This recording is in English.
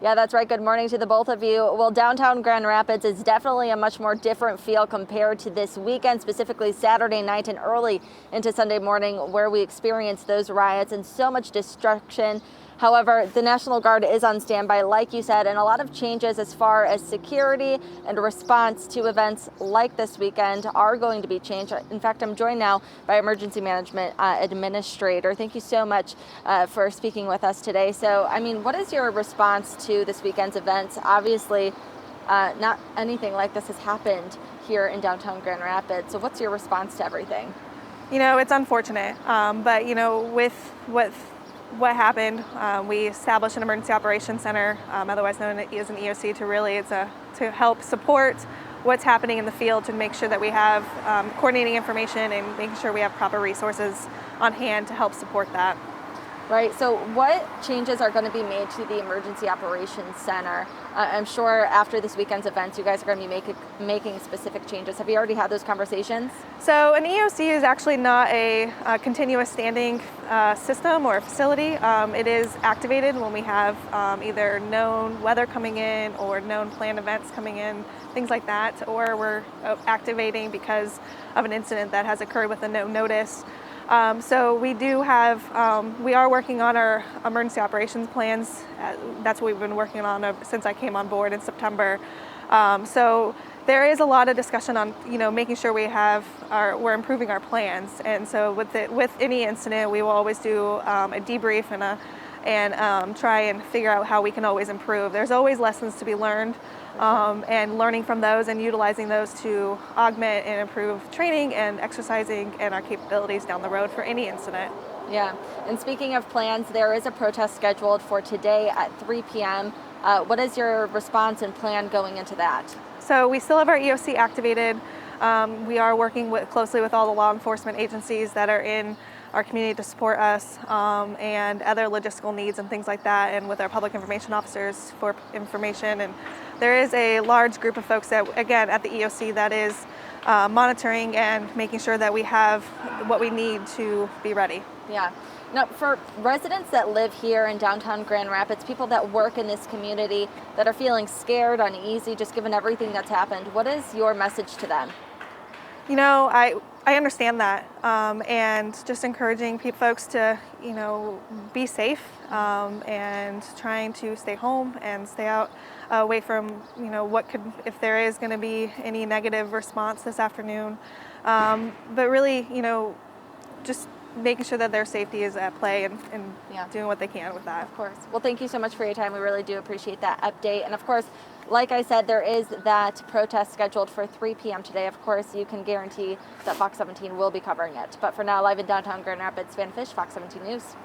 Yeah, that's right. Good morning to the both of you. Well, downtown Grand Rapids is definitely a much more different feel compared to this weekend, specifically Saturday night and early into Sunday morning, where we experienced those riots and so much destruction. However, the National Guard is on standby, like you said, and a lot of changes as far as security and response to events like this weekend are going to be changed. In fact, I'm joined now by Emergency Management Administrator. Thank you so much for speaking with us today. So, I mean, what is your response to this weekend's events? Obviously, not anything like this has happened here in downtown Grand Rapids. So what's your response to everything? You know, it's unfortunate, but you know, with what happened, we established an emergency operations center, otherwise known as an EOC, to help support what's happening in the field, to make sure that we have coordinating information and making sure we have proper resources on hand to help support that. Right, so what changes are going to be made to the Emergency Operations Center? I'm sure after this weekend's events, you guys are going to be making specific changes. Have you already had those conversations? So an EOC is actually not a continuous standing system or facility. It is activated when we have either known weather coming in or known planned events coming in, things like that, or we're activating because of an incident that has occurred with a no notice. So we are working on our emergency operations plans. That's what we've been working on since I came on board in September. So there is a lot of discussion on, making sure we're improving our plans. And so with any incident, we will always do a debrief and try and figure out how we can always improve. There's always lessons to be learned, and learning from those and utilizing those to augment and improve training and exercising and our capabilities down the road for any incident. Yeah, and speaking of plans, there is a protest scheduled for today at 3 p.m. What is your response and plan going into that? So we still have our EOC activated. We are working closely with all the law enforcement agencies that are in our community to support us, and other logistical needs and things like that, and with our public information officers for information. And there is a large group of folks that, again, at the EOC that is monitoring and making sure that we have what we need to be ready. Yeah. Now, for residents that live here in downtown Grand Rapids, people that work in this community that are feeling scared, uneasy, just given everything that's happened, what is your message to them? You know, I understand that, and just encouraging folks to, be safe, and trying to stay home and stay out away from, if there is going to be any negative response this afternoon. But really, just making sure that their safety is at play and doing what they can with that. Of course. Well, thank you so much for your time. We really do appreciate that update. And of course, like I said, there is that protest scheduled for 3 p.m. today. Of course, you can guarantee that Fox 17 will be covering it. But for now, live in downtown Grand Rapids, Van Fish, Fox 17 News.